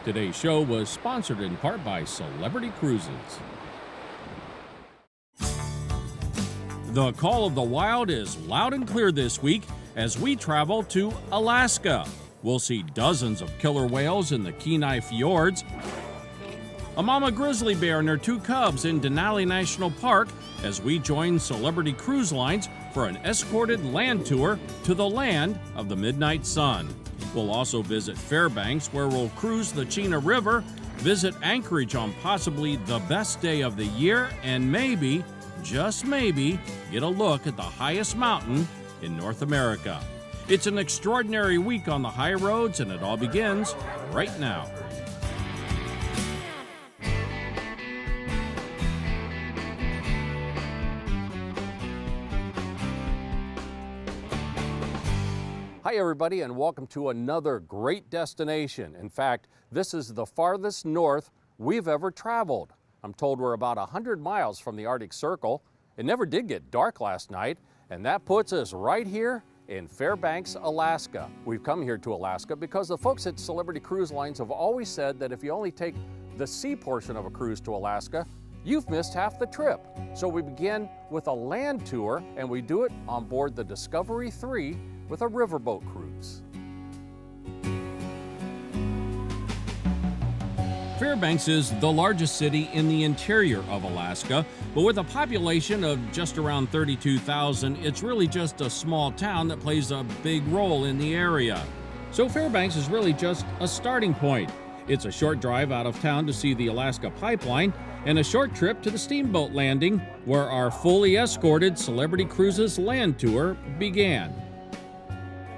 Today's show was sponsored in part by Celebrity Cruises. The call of the wild is loud and clear this week as we travel to Alaska. We'll see dozens of killer whales in the Kenai fjords, a mama grizzly bear and her two cubs in Denali National Park as we join Celebrity Cruise Lines for an escorted land tour to the land of the midnight sun. We'll also visit Fairbanks, where we'll cruise the Chena River, visit Anchorage on possibly the best day of the year, and maybe, just maybe, get a look at the highest mountain in North America. It's an extraordinary week on the high roads, and it all begins right now. Hi everybody, and welcome to another great destination. In fact, this is the farthest north we've ever traveled. I'm told we're about 100 miles from the Arctic Circle. It never did get dark last night, and that puts us right here in Fairbanks, Alaska. We've come here to Alaska because the folks at Celebrity Cruise Lines have always said that if you only take the sea portion of a cruise to Alaska, you've missed half the trip. So we begin with a land tour, and we do it on board the Discovery 3 with a riverboat cruise. Fairbanks is the largest city in the interior of Alaska, but with a population of just around 32,000, it's really just a small town that plays a big role in the area. So Fairbanks is really just a starting point. It's a short drive out of town to see the Alaska Pipeline and a short trip to the steamboat landing, where our fully escorted Celebrity Cruises land tour began.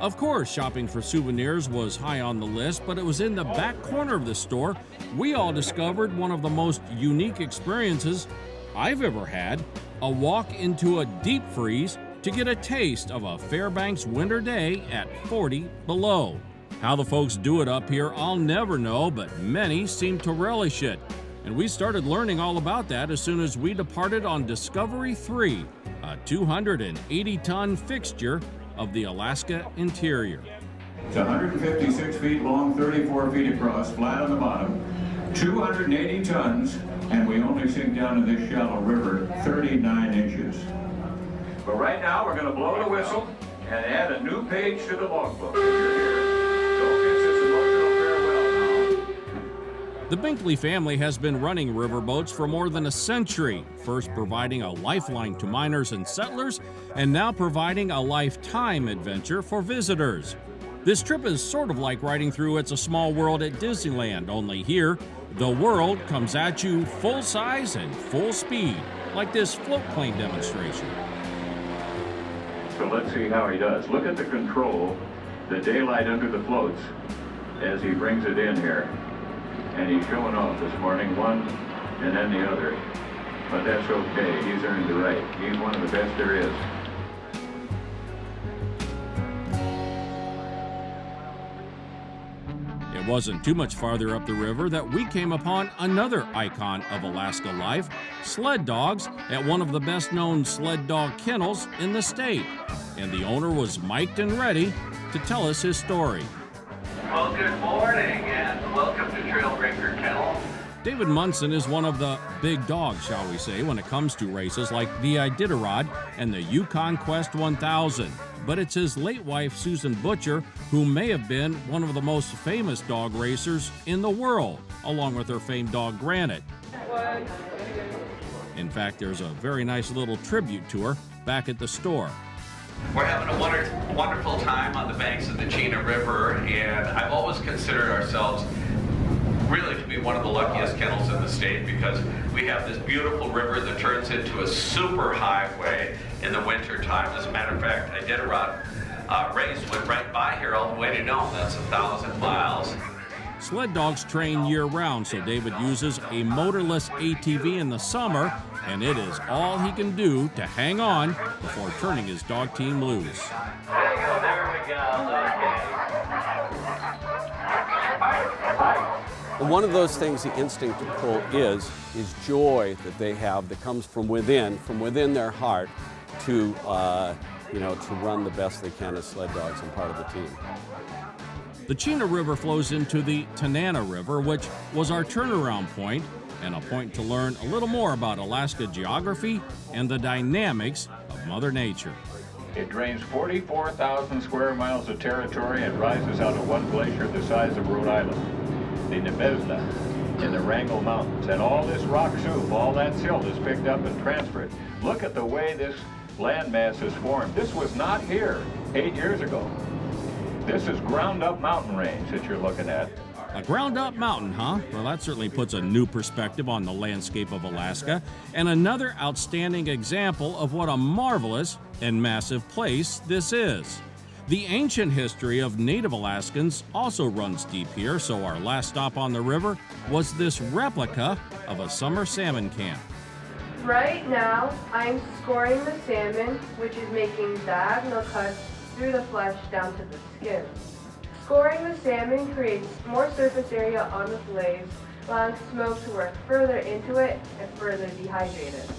Of course, shopping for souvenirs was high on the list, but it was in the back corner of the store we all discovered one of the most unique experiences I've ever had, a walk into a deep freeze to get a taste of a Fairbanks winter day at 40 below. How the folks do it up here, I'll never know, but many seem to relish it. And we started learning all about that as soon as we departed on Discovery 3, a 280-ton fixture of the Alaska interior. It's 156 feet long, 34 feet across, flat on the bottom, 280 tons, and we only sink down in this shallow river 39 inches. But right now we're going to blow the whistle and add a new page to the logbook. Don't miss this emotional farewell now. The Binkley family has been running riverboats for more than a century, first providing a lifeline to miners and settlers, and now providing a lifetime adventure for visitors. This trip is sort of like riding through It's a Small World at Disneyland, only here, the world comes at you full size and full speed, like this float plane demonstration. So let's see how he does. Look at the control, the daylight under the floats as he brings it in here. And he's showing off this morning, one and then the other. But that's okay, he's earned the right. He's one of the best there is. It wasn't too much farther up the river that we came upon another icon of Alaska life, sled dogs, at one of the best-known sled dog kennels in the state. And the owner was mic'd and ready to tell us his story. Well, good morning and welcome to Trailbreaker Kennel. David Munson is one of the big dogs, shall we say, when it comes to races like the Iditarod and the Yukon Quest 1000. But it's his late wife, Susan Butcher, who may have been one of the most famous dog racers in the world, along with her famed dog Granite. In fact, there's a very nice little tribute to her back at the store. We're having a wonderful time on the banks of the Chena River, and I've always considered ourselves really to be one of the luckiest kennels in the state because we have this beautiful river that turns into a super highway in the winter time. As a matter of fact, Iditarod race went right by here all the way to Nome. That's 1,000 miles. Sled dogs train year-round, so David uses a motorless ATV in the summer, and it is all he can do to hang on before turning his dog team loose. There we go. One of those things the instinct to pull is joy that they have that comes from within their heart to run the best they can as sled dogs and part of the team. The Chena River flows into the Tanana River, which was our turnaround point and a point to learn a little more about Alaska geography and the dynamics of Mother Nature. It drains 44,000 square miles of territory and rises out of one glacier the size of Rhode Island, the Nebezna, in the Wrangell Mountains. And all this rock soup, all that silt is picked up and transferred. Look at the way this landmass is formed. This was not here 8 years ago. This is ground-up mountain range that you're looking at. A ground-up mountain, huh? Well, that certainly puts a new perspective on the landscape of Alaska, and another outstanding example of what a marvelous and massive place this is. The ancient history of Native Alaskans also runs deep here, so our last stop on the river was this replica of a summer salmon camp. Right now, I'm scoring the salmon, which is making diagonal cuts through the flesh down to the skin. Scoring the salmon creates more surface area on the fillets, allowing smoke to work further into it and further dehydrate it.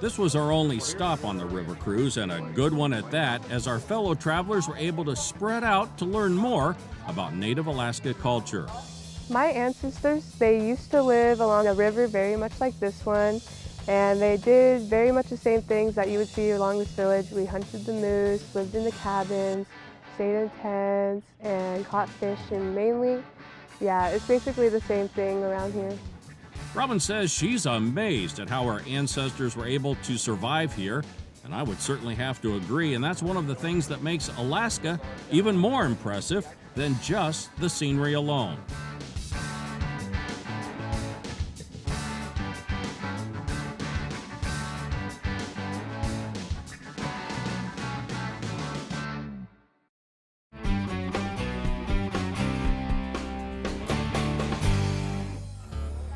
This was our only stop on the river cruise, and a good one at that, as our fellow travelers were able to spread out to learn more about Native Alaska culture. My ancestors, they used to live along a river very much like this one, and they did very much the same things that you would see along this village. We hunted the moose, lived in the cabins, stayed in tents, and caught fish, and mainly, yeah, it's basically the same thing around here. Robin says she's amazed at how our ancestors were able to survive here, and I would certainly have to agree, and that's one of the things that makes Alaska even more impressive than just the scenery alone.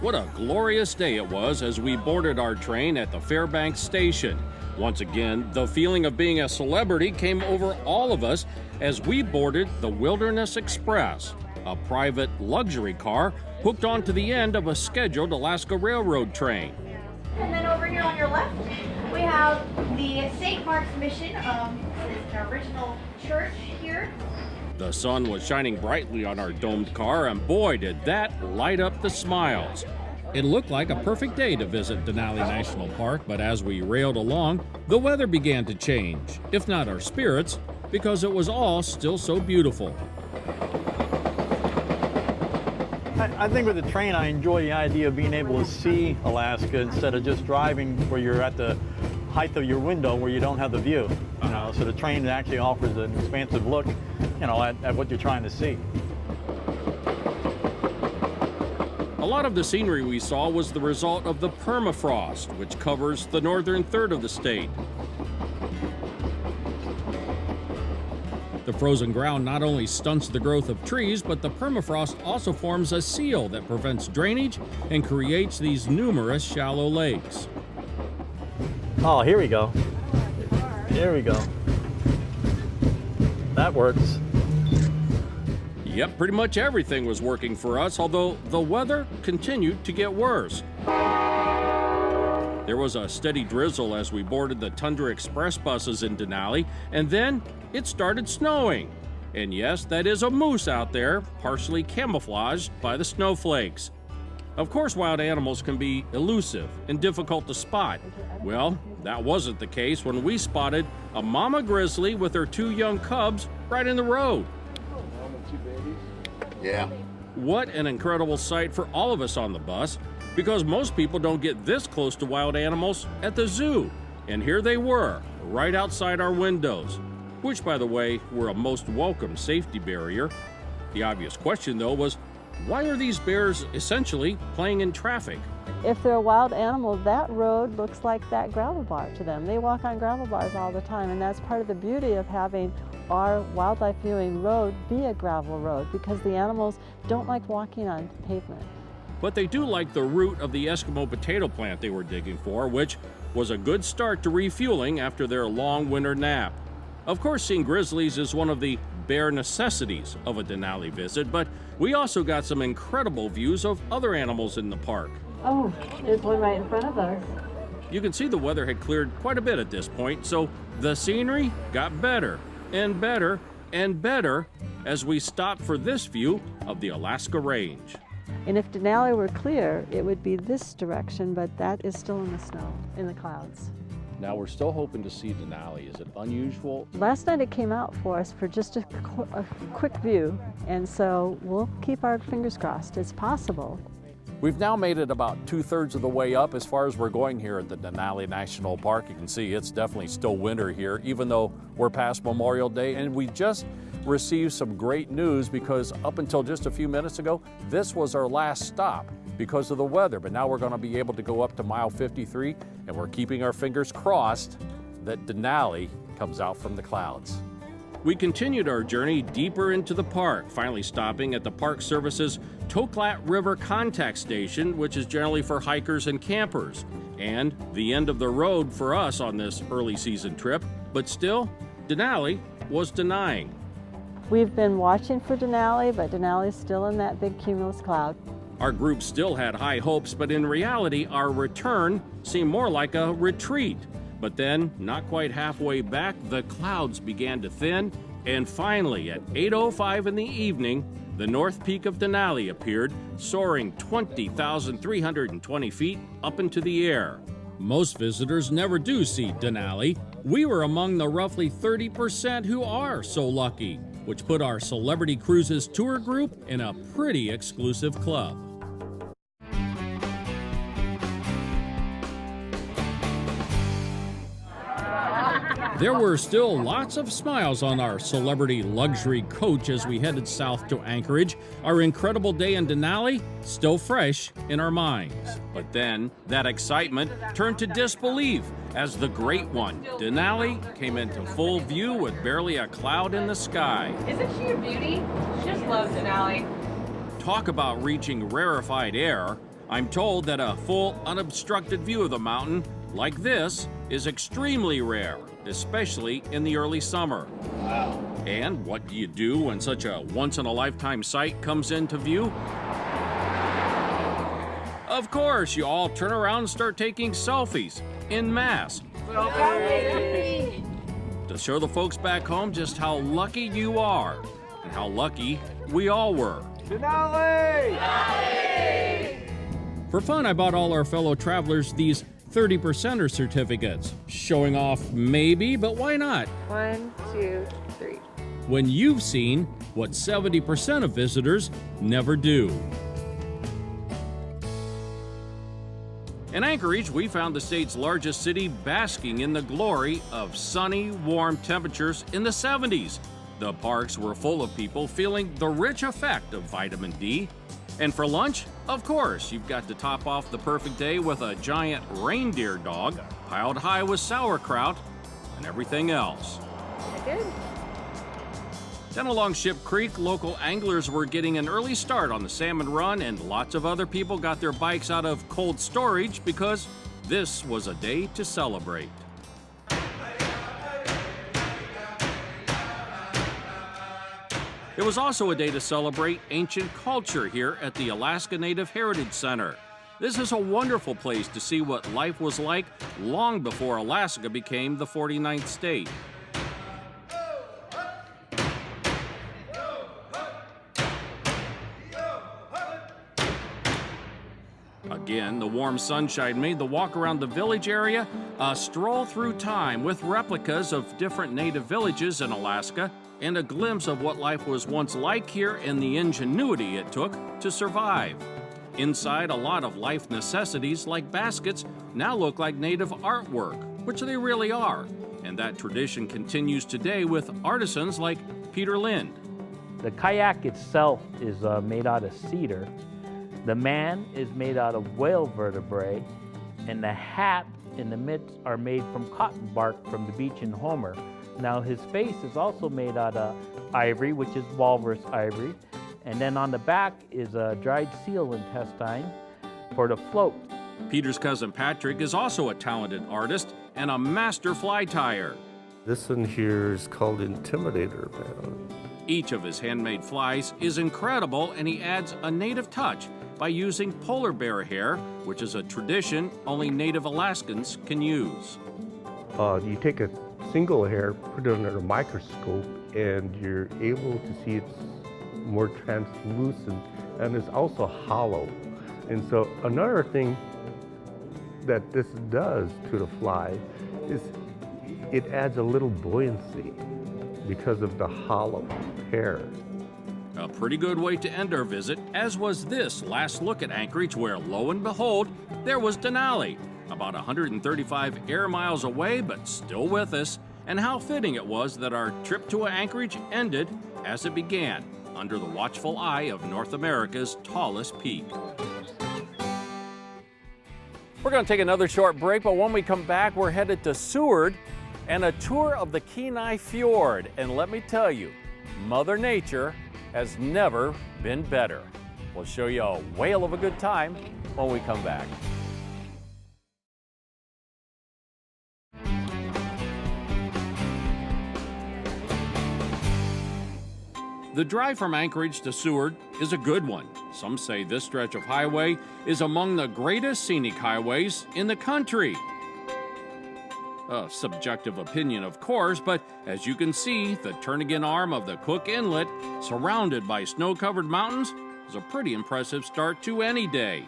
What a glorious day it was as we boarded our train at the Fairbanks station. Once again, the feeling of being a celebrity came over all of us as we boarded the Wilderness Express, a private luxury car hooked onto the end of a scheduled Alaska Railroad train. And then over here on your left, we have the St. Mark's Mission. It's an original church here. The sun was shining brightly on our domed car, and boy, did that light up the smiles. It looked like a perfect day to visit Denali National Park, but as we railed along, the weather began to change, if not our spirits, because it was all still so beautiful. I think with the train, I enjoy the idea of being able to see Alaska instead of just driving where you're at the height of your window where you don't have the view. You know, so the train actually offers an expansive look, you know, at what you're trying to see. A lot of the scenery we saw was the result of the permafrost, which covers the northern third of the state. The frozen ground not only stunts the growth of trees, but the permafrost also forms a seal that prevents drainage and creates these numerous shallow lakes. Oh, here we go. Here we go. That works. Yep, pretty much everything was working for us, although the weather continued to get worse. There was a steady drizzle as we boarded the Tundra Express buses in Denali, and then it started snowing. And yes, that is a moose out there, partially camouflaged by the snowflakes. Of course, wild animals can be elusive and difficult to spot. Well, that wasn't the case when we spotted a mama grizzly with her 2 young cubs right in the road. Yeah. What an incredible sight for all of us on the bus, because most people don't get this close to wild animals at the zoo. And here they were, right outside our windows, which, by the way, were a most welcome safety barrier. The obvious question, though, was why are these bears essentially playing in traffic? If they're a wild animal, that road looks like that gravel bar to them. They walk on gravel bars all the time, and that's part of the beauty of having our wildlife viewing road be a gravel road, because the animals don't like walking on pavement. But they do like the root of the Eskimo potato plant they were digging for, which was a good start to refueling after their long winter nap. Of course, seeing grizzlies is one of the bare necessities of a Denali visit, but we also got some incredible views of other animals in the park. Oh, there's one right in front of us. You can see the weather had cleared quite a bit at this point, so the scenery got better and better and better as we stop for this view of the Alaska Range. And if Denali were clear, it would be this direction, but that is still in the snow, in the clouds. Now we're still hoping to see Denali. Is it unusual? Last night it came out for us for just a quick view, and so we'll keep our fingers crossed. It's possible. We've now made it about 2/3 of the way up as far as we're going here at the Denali National Park. You can see it's definitely still winter here, even though we're past Memorial Day. And we just received some great news because up until just a few minutes ago, this was our last stop because of the weather. But now we're going to be able to go up to mile 53, and we're keeping our fingers crossed that Denali comes out from the clouds. We continued our journey deeper into the park, finally stopping at the Park Service's Toklat River Contact Station, which is generally for hikers and campers, and the end of the road for us on this early season trip. But still, Denali was denying. We've been watching for Denali, but Denali's still in that big cumulus cloud. Our group still had high hopes, but in reality, our return seemed more like a retreat. But then, not quite halfway back, the clouds began to thin, and finally, at 8:05 in the evening, the north peak of Denali appeared, soaring 20,320 feet up into the air. Most visitors never do see Denali. We were among the roughly 30% who are so lucky, which put our Celebrity Cruises tour group in a pretty exclusive club. There were still lots of smiles on our celebrity luxury coach as we headed south to Anchorage, our incredible day in Denali still fresh in our minds. But then, that excitement turned to disbelief as the great one, Denali, came into full view with barely a cloud in the sky. Isn't she a beauty? She just loves Denali. Talk about reaching rarefied air. I'm told that a full, unobstructed view of the mountain, like this, is extremely rare, especially in the early summer. Wow. And what do you do when such a once-in-a-lifetime sight comes into view? Of course, you all turn around and start taking selfies, en masse. To show the folks back home just how lucky you are, and how lucky we all were. Denali! For fun, I bought all our fellow travelers these 30%er certificates, showing off maybe, but why not? 1, 2, 3. When you've seen what 70% of visitors never do. In Anchorage, we found the state's largest city basking in the glory of sunny, warm temperatures in the 70s. The parks were full of people feeling the rich effect of vitamin D. And for lunch, of course, you've got to top off the perfect day with a giant reindeer dog piled high with sauerkraut and everything else. Good. Then along Ship Creek, local anglers were getting an early start on the salmon run, and lots of other people got their bikes out of cold storage because this was a day to celebrate. It was also a day to celebrate ancient culture here at the Alaska Native Heritage Center. This is a wonderful place to see what life was like long before Alaska became the 49th state. Again, the warm sunshine made the walk around the village area a stroll through time with replicas of different native villages in Alaska and a glimpse of what life was once like here and the ingenuity it took to survive. Inside, a lot of life necessities like baskets now look like native artwork, which they really are. And that tradition continues today with artisans like Peter Lind. The kayak itself is made out of cedar. The man is made out of whale vertebrae, and the hat and the mitts are made from cotton bark from the beach in Homer. Now his face is also made out of ivory, which is walrus ivory, and then on the back is a dried seal intestine for the float. Peter's cousin Patrick is also a talented artist and a master fly tyer. This one here is called Intimidator Man. Each of his handmade flies is incredible, and he adds a native touch by using polar bear hair, which is a tradition only native Alaskans can use. You take a single hair, put it under a microscope, and you're able to see it's more translucent, and it's also hollow. And so another thing that this does to the fly is it adds a little buoyancy because of the hollow hair. A pretty good way to end our visit, as was this last look at Anchorage, where lo and behold, there was Denali, about 135 air miles away, but still with us. And how fitting it was that our trip to Anchorage ended as it began, under the watchful eye of North America's tallest peak. We're going to take another short break, but when we come back, we're headed to Seward and a tour of the Kenai Fjord. And let me tell you, Mother Nature has never been better. We'll show you a whale of a good time when we come back. The drive from Anchorage to Seward is a good one. Some say this stretch of highway is among the greatest scenic highways in the country. A subjective opinion, of course, but as you can see, the Turnagain arm of the Cook Inlet, surrounded by snow-covered mountains, is a pretty impressive start to any day.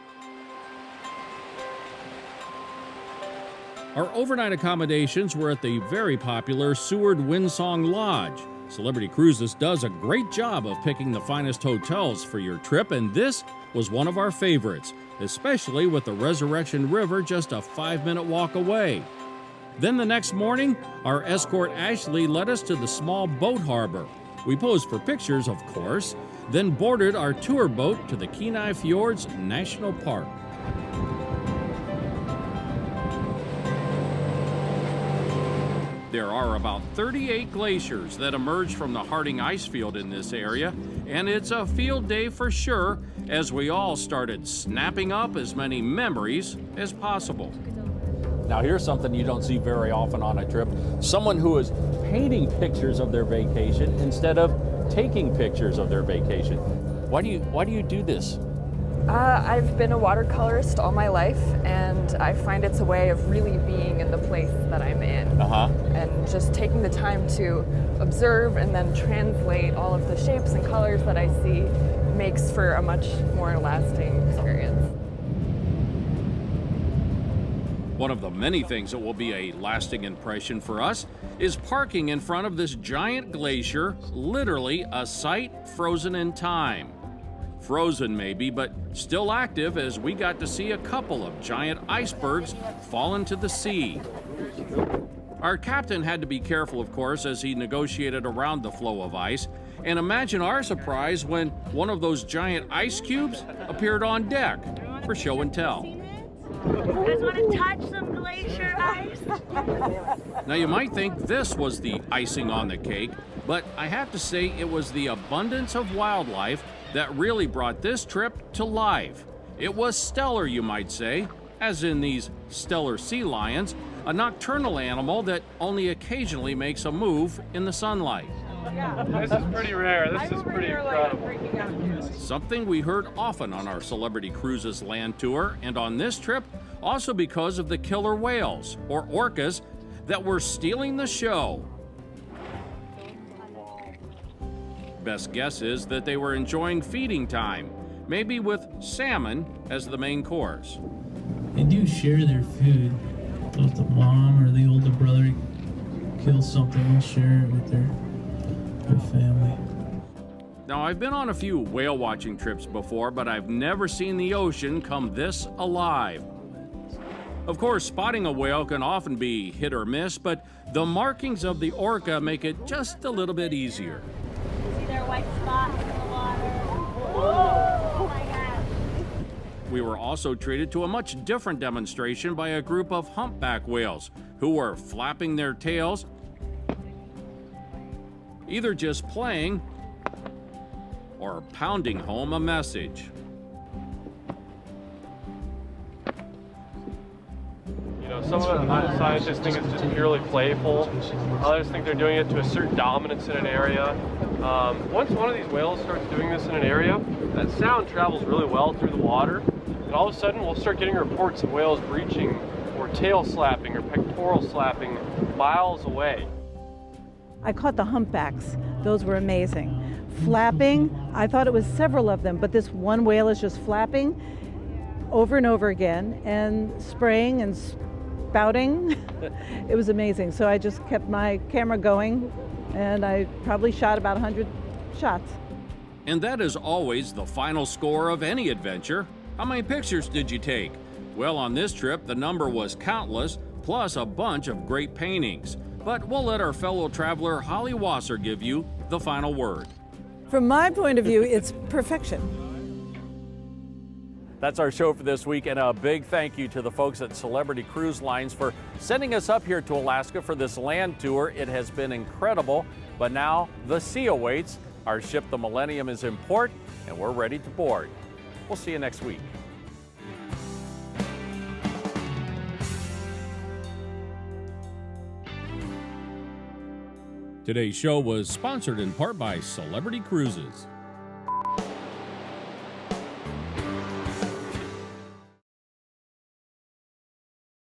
Our overnight accommodations were at the very popular Seward Windsong Lodge. Celebrity Cruises does a great job of picking the finest hotels for your trip, and this was one of our favorites, especially with the Resurrection River just a 5-minute walk away. Then the next morning, our escort Ashley led us to the small boat harbor. We posed for pictures, of course, then boarded our tour boat to the Kenai Fjords National Park. There are about 38 glaciers that emerge from the Harding ice field in this area, and it's a field day for sure, as we all started snapping up as many memories as possible. Now here's something you don't see very often on a trip. Someone who is painting pictures of their vacation instead of taking pictures of their vacation. Why do you do this? I've been a watercolorist all my life, and I find it's a way of really being in the place that I'm in. And just taking the time to observe and then translate all of the shapes and colors that I see makes for a much more lasting experience. One of the many things that will be a lasting impression for us is parking in front of this giant glacier, literally a sight frozen in time. Frozen maybe, but still active, as we got to see a couple of giant icebergs fall into the sea. Our captain had to be careful, of course, as he negotiated around the flow of ice. And imagine our surprise when one of those giant ice cubes appeared on deck for show and tell. You guys want to touch some glacier ice? Now you might think this was the icing on the cake, but I have to say it was the abundance of wildlife that really brought this trip to life. It was stellar, you might say, as in these stellar sea lions, a nocturnal animal that only occasionally makes a move in the sunlight. This is pretty rare. This is pretty incredible. Something we heard often on our Celebrity Cruises land tour, and on this trip, also because of the killer whales, or orcas, that were stealing the show. Best guess is that they were enjoying feeding time, maybe with salmon as the main course. They do share their food. If the mom or the older brother kills something, they'll share it with their family. Now, I've been on a few whale watching trips before, but I've never seen the ocean come this alive. Of course, spotting a whale can often be hit or miss, but the markings of the orca make it just a little bit easier. See their white spots in the water. Oh my God. We were also treated to a much different demonstration by a group of humpback whales who were flapping their tails, either just playing or pounding home a message. You know, some of the scientists think it's just purely playful. Others think they're doing it to assert dominance in an area. Once one of these whales starts doing this in an area, that sound travels really well through the water. And all of a sudden, we'll start getting reports of whales breaching or tail slapping or pectoral slapping miles away. I caught the humpbacks. Those were amazing. Flapping, I thought it was several of them, but this one whale is just flapping over and over again and spraying and spouting. It was amazing. So I just kept my camera going, and I probably shot about 100 shots. And that is always the final score of any adventure. How many pictures did you take? Well, on this trip, the number was countless, plus a bunch of great paintings. But we'll let our fellow traveler Holly Wasser give you the final word. From my point of view, it's perfection. That's our show for this week, and a big thank you to the folks at Celebrity Cruise Lines for sending us up here to Alaska for this land tour. It has been incredible, but now the sea awaits. Our ship, the Millennium, is in port, and we're ready to board. We'll see you next week. Today's show was sponsored in part by Celebrity Cruises.